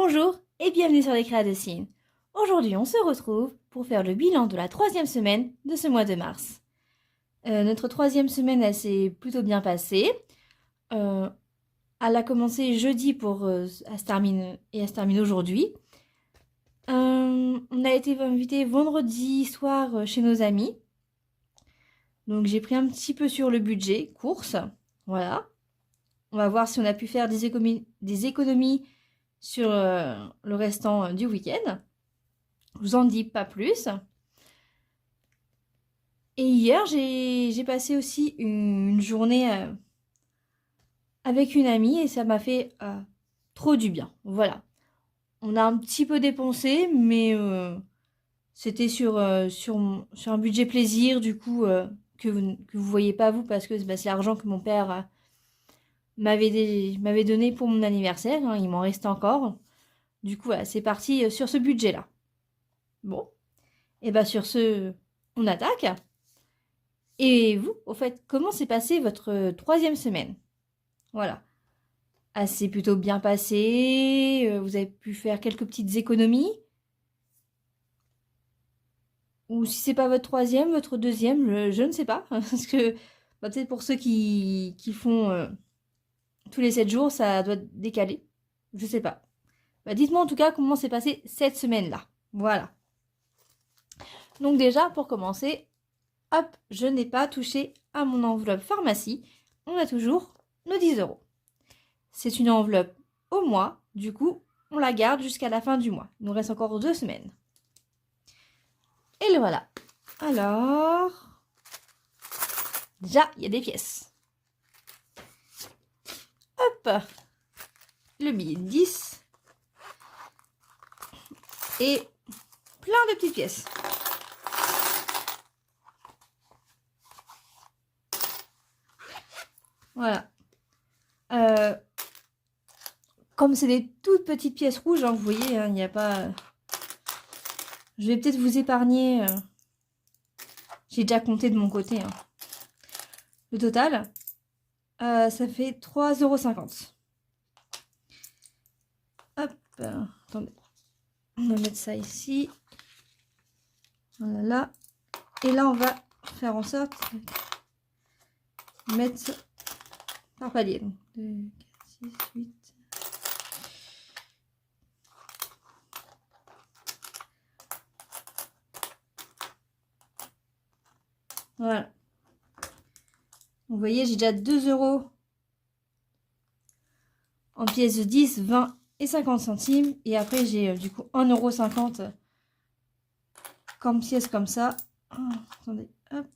Bonjour et bienvenue sur les Créas de Cine. Aujourd'hui, on se retrouve pour faire le bilan de la 3e semaine de ce mois de mars. Notre 3e semaine, elle s'est plutôt bien passée. Elle a commencé jeudi elle se termine aujourd'hui. On a été invité vendredi soir chez nos amis. Donc j'ai pris un petit peu sur le budget, course. Voilà. On va voir si on a pu faire des économies sur le restant du week-end. Je vous en dis pas plus. Et hier, j'ai passé aussi une journée avec une amie et ça m'a fait trop du bien. Voilà. On a un petit peu dépensé, mais c'était sur un budget plaisir, du coup, que vous voyez pas vous, parce que c'est l'argent que mon père m'avait donné pour mon anniversaire. Hein, il m'en reste encore. Du coup, voilà, c'est parti sur ce budget-là. Bon. Et bah sur ce, on attaque. Et vous, au fait, comment s'est passée votre 3e semaine? Voilà. Ah, c'est plutôt bien passé. Vous avez pu faire quelques petites économies. Ou si c'est pas votre 3e, votre 2e, je ne sais pas. Parce que peut-être pour ceux qui font tous les 7 jours, ça doit décaler. Je sais pas. Bah, dites-moi en tout cas comment s'est passée cette semaine-là. Voilà. Donc déjà, pour commencer, hop, je n'ai pas touché à mon enveloppe pharmacie. On a toujours nos 10 €. C'est une enveloppe au mois, du coup, on la garde jusqu'à la fin du mois. Il nous reste encore 2 semaines. Et le voilà. Alors, déjà, il y a des pièces. Hop, le billet de 10 et plein de petites pièces. Voilà. Comme c'est des toutes petites pièces rouges, hein, vous voyez, il n'y a pas... Je vais peut-être vous épargner. J'ai déjà compté de mon côté. Hein. Le total, ça fait 3,50 €. Hop, attendez. On va mettre ça ici. Voilà, là. Et là, on va faire en sorte de mettre par palier. Donc, 2, 4, 6, 8. Voilà. Vous voyez, j'ai déjà 2 € en pièces de 10, 20 et 50 centimes. Et après, j'ai du coup 1,50 € comme pièces comme ça. Oh, attendez, hop.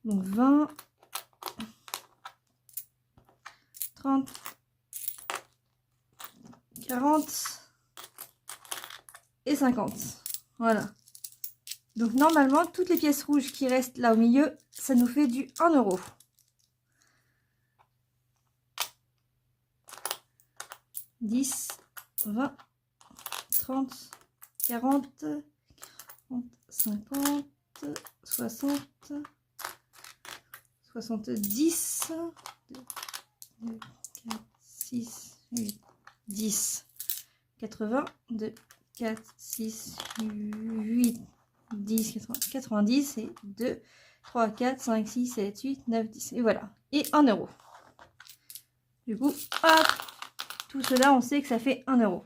Donc 20, 30, 40 et 50. Voilà. Donc normalement, toutes les pièces rouges qui restent là au milieu, ça nous fait du 1 €. « 10, 20, 30, 40, 50, 60, 70, 2, 4, 6, 8, 10, 80, 2, 4, 6, 8, 10, 80, 90 et 2, 3, 4, 5, 6, 7, 8, 9, 10. Et voilà. Et 1 €. Du coup, hop, tout cela, on sait que ça fait 1 €.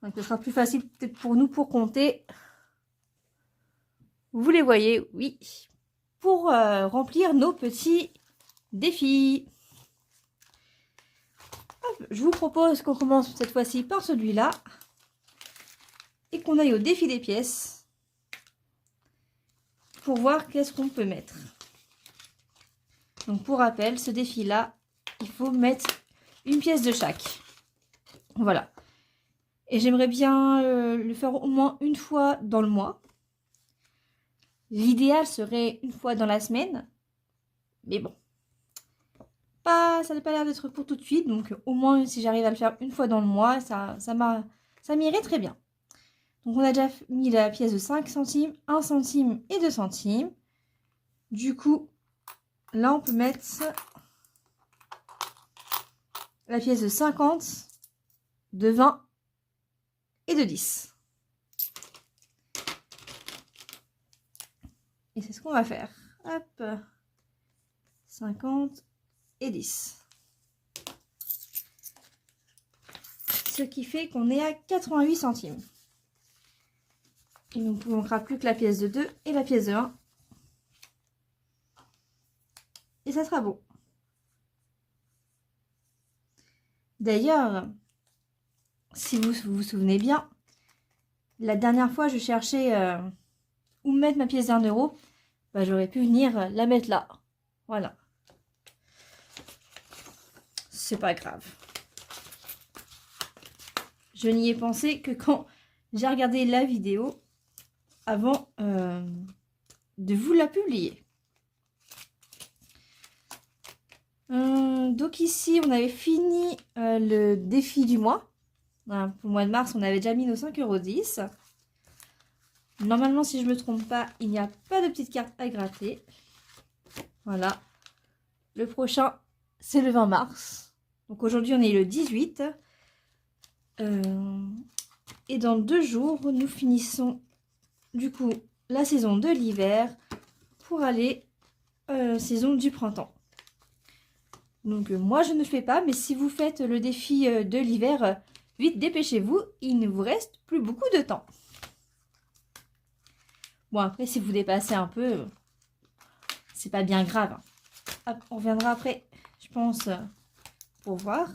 Donc, ce sera plus facile peut-être pour nous pour compter. Vous les voyez, oui. Pour remplir nos petits défis. Hop, je vous propose qu'on commence cette fois-ci par celui-là. Et qu'on aille au défi des pièces. Pour voir qu'est-ce qu'on peut mettre. Donc pour rappel, ce défi-là, il faut mettre une pièce de chaque. Voilà. Et j'aimerais bien le faire au moins une fois dans le mois. L'idéal serait une fois dans la semaine. Mais bon. Ça n'a pas l'air d'être pour tout de suite. Donc au moins si j'arrive à le faire une fois dans le mois, ça m'irait très bien. Donc on a déjà mis la pièce de 5 centimes, 1 centime et 2 centimes. Du coup, là on peut mettre la pièce de 50, de 20 et de 10. Et c'est ce qu'on va faire. Hop, 50 et 10. Ce qui fait qu'on est à 88 centimes. Il ne nous manquera plus que la pièce de 2 et la pièce de 1. Et ça sera beau. D'ailleurs, si vous vous souvenez bien, la dernière fois je cherchais où mettre ma pièce d'1 €. Bah, j'aurais pu venir la mettre là. Voilà. C'est pas grave. Je n'y ai pensé que quand j'ai regardé la vidéo avant de vous la publier. Donc ici, on avait fini le défi du mois. Voilà, pour le mois de mars, on avait déjà mis nos 5,10 €. Normalement, si je ne me trompe pas, il n'y a pas de petite carte à gratter. Voilà. Le prochain, c'est le 20 mars. Donc aujourd'hui, on est le 18. Et dans 2 jours, nous finissons du coup la saison de l'hiver pour aller saison du printemps. Donc moi, je ne fais pas, mais si vous faites le défi de l'hiver, vite, dépêchez-vous, il ne vous reste plus beaucoup de temps. Bon, après, si vous dépassez un peu, c'est pas bien grave. Hop, on reviendra après, je pense, pour voir.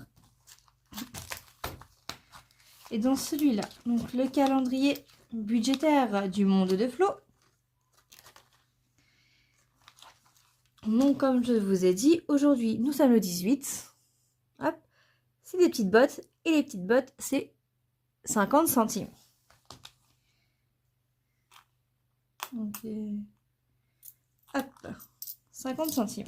Et dans celui-là, donc le calendrier budgétaire du monde de Flo. Donc, comme je vous ai dit, aujourd'hui, nous sommes le 18. Hop, c'est des petites bottes. Et les petites bottes, c'est 50 centimes. Donc, hop, 50 centimes.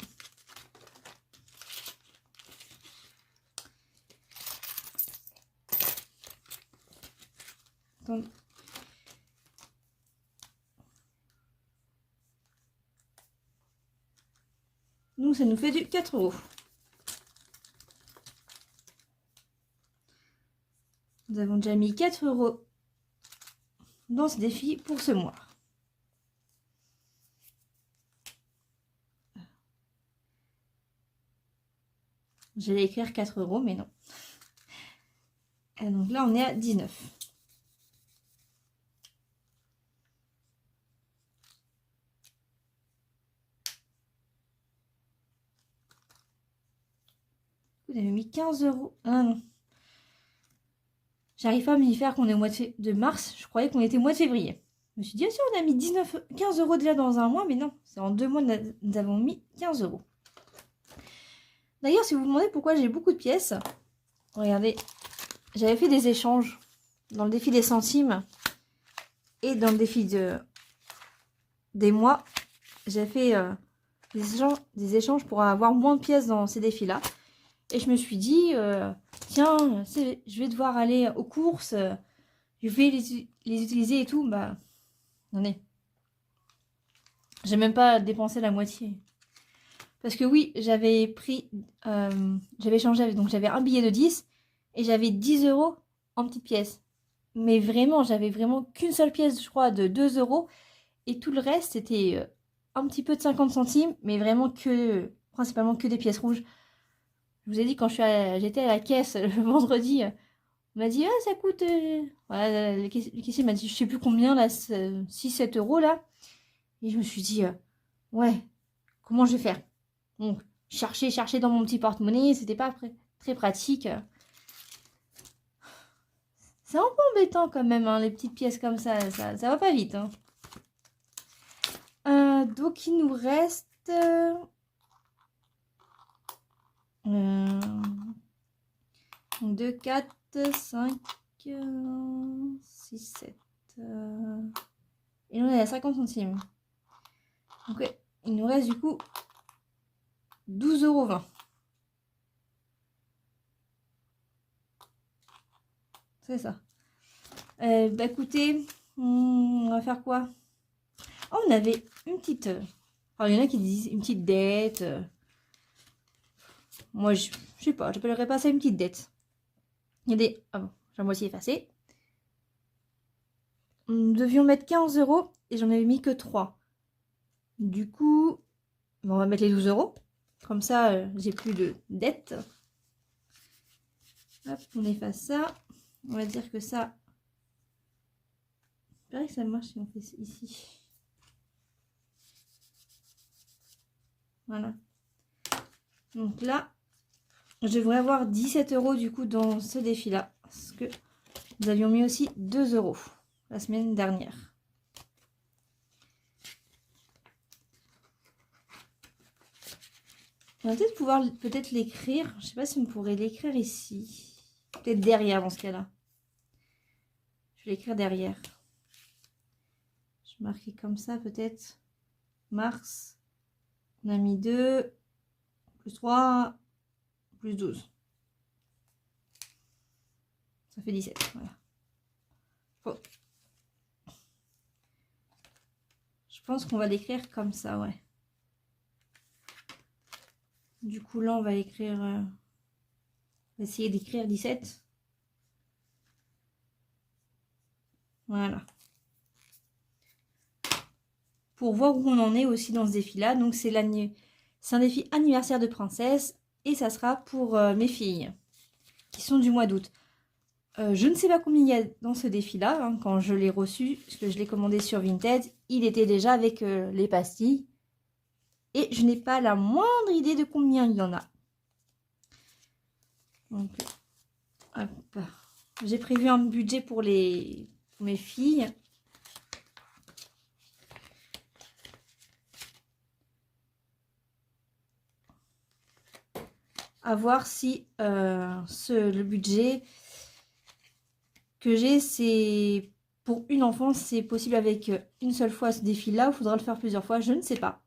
Donc, nous, ça nous fait du 4 €. Nous avons déjà mis 4 € dans ce défi pour ce mois. J'allais écrire 4 €, mais non. Et donc là, on est à 19. Vous avez mis 15 €. Ah non. J'arrive pas à m'y faire qu'on est au mois de mars. Je croyais qu'on était au mois de février. Je me suis dit, ah, si, on a mis 15 € déjà dans un mois, mais non. C'est en 2 mois, nous avons mis 15 €. D'ailleurs, si vous vous demandez pourquoi j'ai beaucoup de pièces, regardez, j'avais fait des échanges dans le défi des centimes et dans le défi des mois. J'ai fait des échanges pour avoir moins de pièces dans ces défis-là. Et je me suis dit, tiens, je vais devoir aller aux courses, je vais les utiliser et tout. Bah, attendez, j'ai même pas dépensé la moitié. Parce que oui, j'avais pris, j'avais changé, donc j'avais un billet de 10 et j'avais 10 € en petites pièces. Mais vraiment, j'avais vraiment qu'une seule pièce, je crois, de 2 € et tout le reste, c'était un petit peu de 50 centimes, mais vraiment principalement que des pièces rouges. Je vous ai dit, quand j'étais à la caisse le vendredi, on m'a dit, ah, ça coûte... Voilà, le caissier m'a dit, je sais plus combien, là, 6-7 € là. Et je me suis dit, ouais, comment je vais faire? Donc, chercher dans mon petit porte-monnaie, c'était pas très pratique. C'est un peu embêtant quand même, hein, les petites pièces comme ça va pas vite. Hein. Donc, il nous reste... 2, 4, 5, 6, 7. Et on est à 50 centimes. Donc, ouais, il nous reste du coup 12,20 €. C'est ça. Bah écoutez, on va faire quoi? Oh, on avait une petite... Alors, il y en a qui disent une petite dette. Moi, je sais pas, j'appellerais pas ça une petite dette. Il y a des... Ah bon, j'ai la moitié effacée. Nous devions mettre 15 € et j'en avais mis que 3. Du coup, on va mettre les 12 €. Comme ça, j'ai plus de dette. Hop, on efface ça. On va dire que ça... J'espère que ça marche si on fait ça ici. Voilà. Donc là, je devrais avoir 17 € du coup dans ce défi-là. Parce que nous avions mis aussi 2 € la semaine dernière. On va peut-être pouvoir l'écrire. Je sais pas si on pourrait l'écrire ici. Peut-être derrière dans ce cas-là. Je vais l'écrire derrière. Je vais marquer comme ça peut-être. Mars. On a mis 2. Plus 3. Plus 12. Ça fait 17. Voilà. Oh. Je pense qu'on va l'écrire comme ça, ouais. Du coup, là, on va écrire... on va essayer d'écrire 17. Voilà. Pour voir où on en est aussi dans ce défi-là. Donc, c'est un défi anniversaire de princesse. Et ça sera pour mes filles, qui sont du mois d'août. Je ne sais pas combien il y a dans ce défi-là. Hein, quand je l'ai reçu, parce que je l'ai commandé sur Vinted, il était déjà avec les pastilles. Et je n'ai pas la moindre idée de combien il y en a. Donc, hop. J'ai prévu un budget pour mes filles. À voir si le budget que j'ai, c'est pour une enfant, c'est possible avec une seule fois ce défi-là ou il faudra le faire plusieurs fois, je ne sais pas.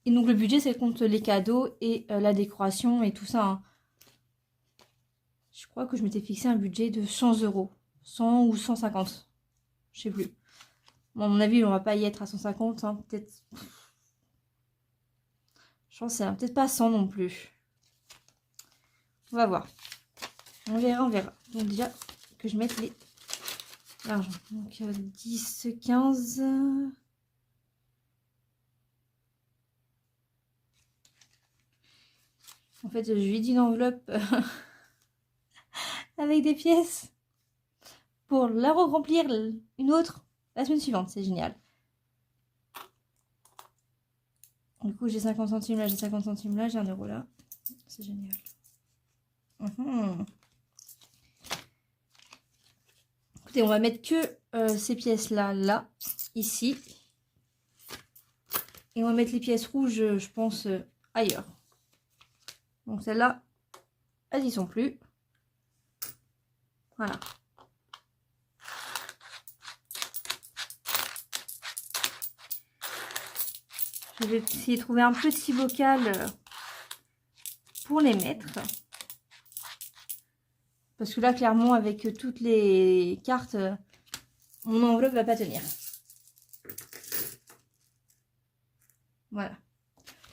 Et donc le budget, c'est compte les cadeaux et la décoration et tout ça. Hein. Je crois que je m'étais fixé un budget de 100 €. 100 ou 150. Je sais plus. Bon, à mon avis, on va pas y être à 150. Hein, peut-être... Je pense que c'est peut-être pas 100 non plus. On va voir. On verra, on verra. Donc déjà, que je mette l'argent. Donc 10, 15... En fait, je vide une enveloppe avec des pièces pour la remplir une autre la semaine suivante. C'est génial. Du coup, j'ai 50 centimes là, j'ai 50 centimes là, j'ai 1 € là. C'est génial. Écoutez, on va mettre que ces pièces-là, là, ici. Et on va mettre les pièces rouges, je pense, ailleurs. Donc celles-là, elles n'y sont plus. Voilà. Je vais essayer de trouver un petit bocal pour les mettre. Parce que là, clairement, avec toutes les cartes, mon enveloppe va pas tenir. Voilà.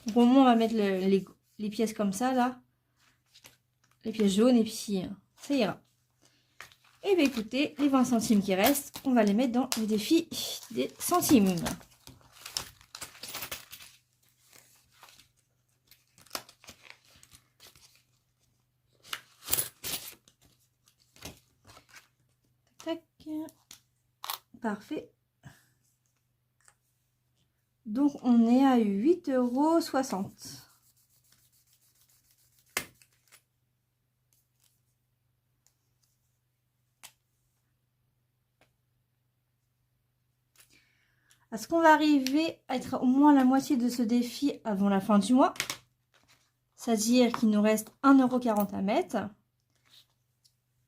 Donc au moins, on va mettre les pièces comme ça, là. Les pièces jaunes, et puis ça ira. Et bien écoutez, les 20 centimes qui restent, on va les mettre dans le défi des centimes. Tac. Parfait. Donc on est à 8,60 €. Est-ce qu'on va arriver à être au moins la moitié de ce défi avant la fin du mois? C'est-à-dire qu'il nous reste 1,40 € à mettre.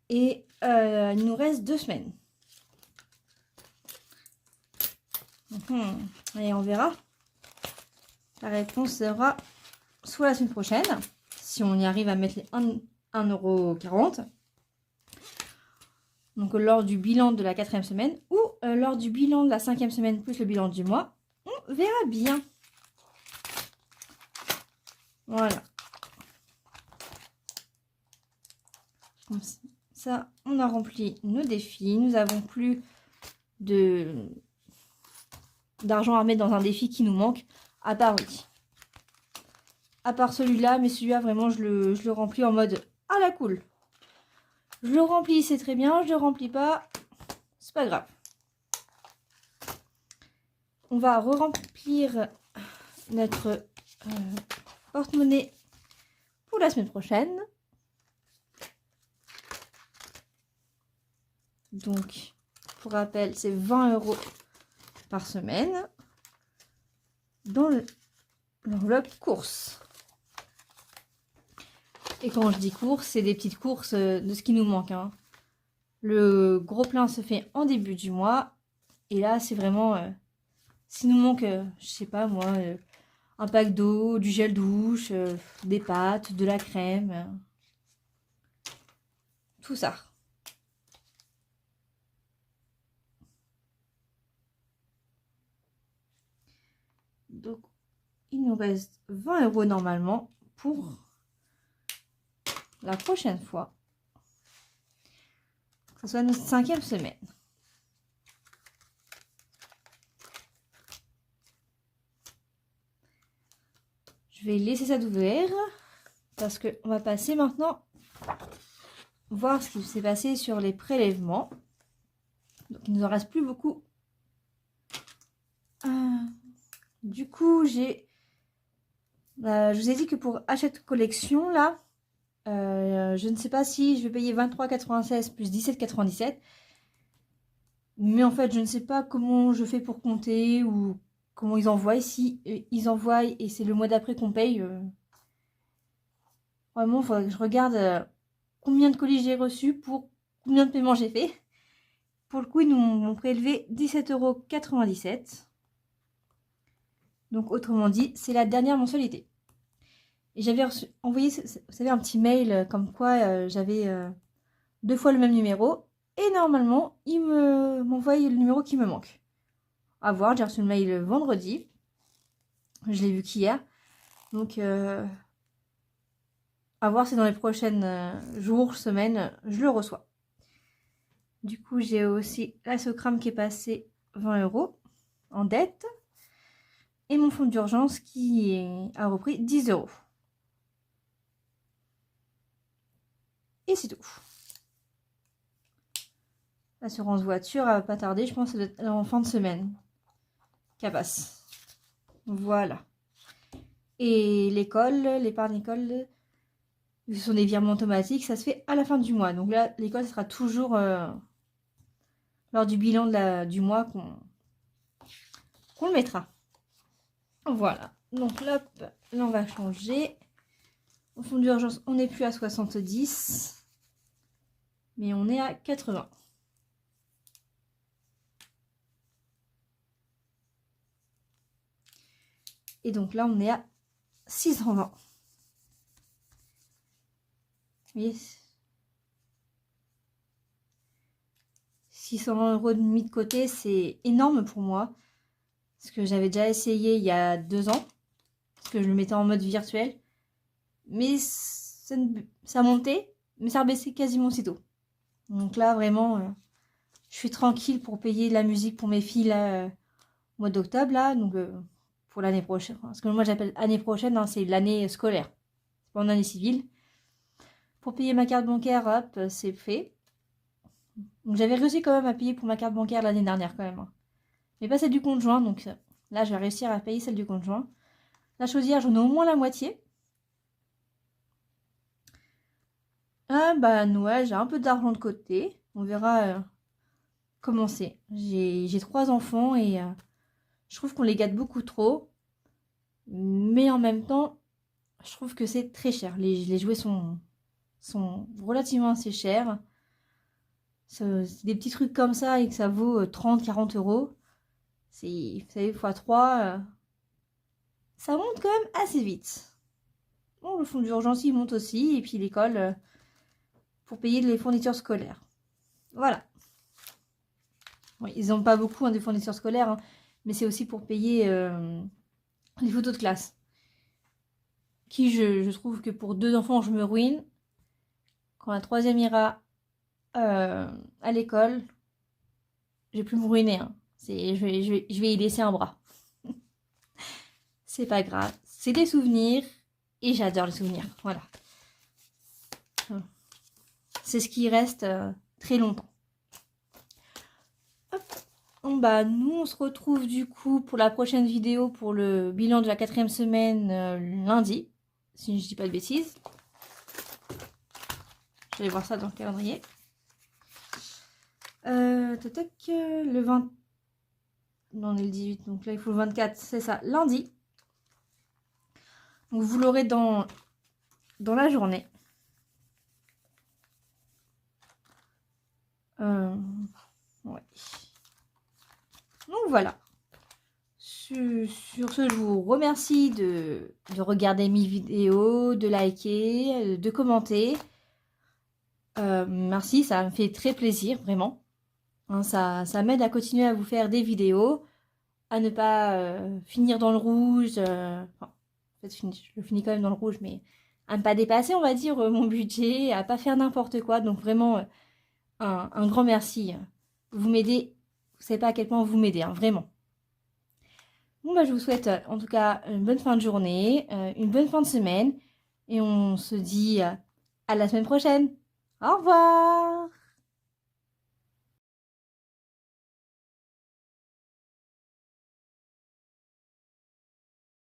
Et il nous reste 2 semaines. Et on verra. La réponse sera soit la semaine prochaine, si on y arrive à mettre les 1,40 €. Donc lors du bilan de la 4e semaine ou lors du bilan de la 5e semaine plus le bilan du mois. On verra bien. Voilà. Comme ça, on a rempli nos défis. Nous n'avons plus d'argent à mettre dans un défi qui nous manque. À part, oui. À part celui-là, mais celui-là, vraiment, je le remplis en mode à la cool. Je le remplis, c'est très bien. Je le remplis pas, c'est pas grave. On va re-remplir notre porte-monnaie pour la semaine prochaine. Donc, pour rappel, c'est 20 € par semaine dans l'enveloppe course. Et quand je dis course, c'est des petites courses de ce qui nous manque, hein. Le gros plein se fait en début du mois. Et là, c'est vraiment... s'il nous manque, je sais pas moi, un pack d'eau, du gel douche, des pâtes, de la crème. Tout ça. Donc, il nous reste 20 € normalement pour la prochaine fois. Que ce soit notre 5e semaine. Je vais laisser ça ouvert parce qu'on va passer maintenant voir ce qui s'est passé sur les prélèvements. Donc, il ne nous en reste plus beaucoup. Du coup, je vous ai dit que pour Hachette Collection, là, je ne sais pas si je vais payer 23,96 plus 17,97. Mais en fait, je ne sais pas comment je fais pour compter ou comment ils envoient. Si ils envoient et c'est le mois d'après qu'on paye. Vraiment, il faudrait que je regarde combien de colis j'ai reçus pour combien de paiements j'ai fait. Pour le coup, ils nous m'ont prélevé 17,97 €. Donc, autrement dit, c'est la dernière mensualité. Et j'avais envoyé, vous savez, un petit mail comme quoi j'avais 2 fois le même numéro. Et normalement, il m'envoie le numéro qui me manque. À voir, j'ai reçu le mail vendredi. Je l'ai vu qu'hier. Donc, à voir si dans les prochaines jours, semaines, je le reçois. Du coup, j'ai aussi la Socram qui est passée 20 € en dette. Et mon fonds d'urgence qui a repris 10 €. Et c'est tout. L'assurance voiture, elle va pas tarder, je pense que c'est en fin de semaine qu'elle passe. Voilà. Et l'école, l'épargne école, ce sont des virements automatiques, ça se fait à la fin du mois. Donc là, l'école, ce sera toujours lors du bilan du mois qu'on le mettra. Voilà. Donc là, on va changer. Au fond d'urgence, on n'est plus à 70, mais on est à 80. Et donc là, on est à 620. Vous voyez, 620 € de mis de côté, c'est énorme pour moi. Parce que j'avais déjà essayé il y a 2 ans. Parce que je le mettais en mode virtuel. Mais ça montait, mais ça rebaissait quasiment aussitôt. Donc là, vraiment, je suis tranquille pour payer de la musique pour mes filles là, au mois d'octobre. Là, donc pour l'année prochaine. Parce que moi, j'appelle année prochaine, hein, c'est l'année scolaire. C'est pas en année civile. Pour payer ma carte bancaire, hop, c'est fait. Donc j'avais réussi quand même à payer pour ma carte bancaire l'année dernière quand même, hein. Mais pas celle du conjoint, donc là je vais réussir à payer celle du conjoint. La chaudière, j'en ai au moins la moitié. Ah bah Noël, j'ai un peu d'argent de côté. On verra comment c'est. J'ai 3 enfants et je trouve qu'on les gâte beaucoup trop. Mais en même temps, je trouve que c'est très cher. Les jouets sont relativement assez chers. C'est des petits trucs comme ça et que ça vaut 30-40 €. C'est, vous savez, x3, ça monte quand même assez vite. Bon, le fonds d'urgence, il monte aussi. Et puis l'école, pour payer les fournitures scolaires. Voilà. Bon, ils n'ont pas beaucoup, hein, des fournitures scolaires, hein, mais c'est aussi pour payer les photos de classe. qui je trouve que pour 2 enfants, je me ruine. Quand la troisième ira à l'école, je vais plus me ruiner. Hein. Je vais y laisser un bras. C'est pas grave. C'est des souvenirs et j'adore les souvenirs. Voilà. C'est ce qui reste très longtemps. Hop. Bon, bah, nous, on se retrouve du coup pour la prochaine vidéo pour le bilan de la 4e semaine lundi. Si je dis pas de bêtises. Je vais voir ça dans le calendrier. Le 20... Non, on est le 18, donc là il faut le 24, c'est ça, lundi. Donc vous l'aurez dans la journée. Ouais. Donc voilà. Sur ce, je vous remercie de regarder mes vidéos, de liker, de commenter. Merci, ça me fait très plaisir, vraiment. Hein, ça m'aide à continuer à vous faire des vidéos, à ne pas finir dans le rouge. Enfin, en fait, je finis quand même dans le rouge, mais à ne pas dépasser, on va dire, mon budget, à pas faire n'importe quoi. Donc vraiment, un grand merci. Vous m'aidez, vous savez pas à quel point vous m'aidez, hein, vraiment. Bon, bah, je vous souhaite en tout cas une bonne fin de journée, une bonne fin de semaine, et on se dit à la semaine prochaine. Au revoir!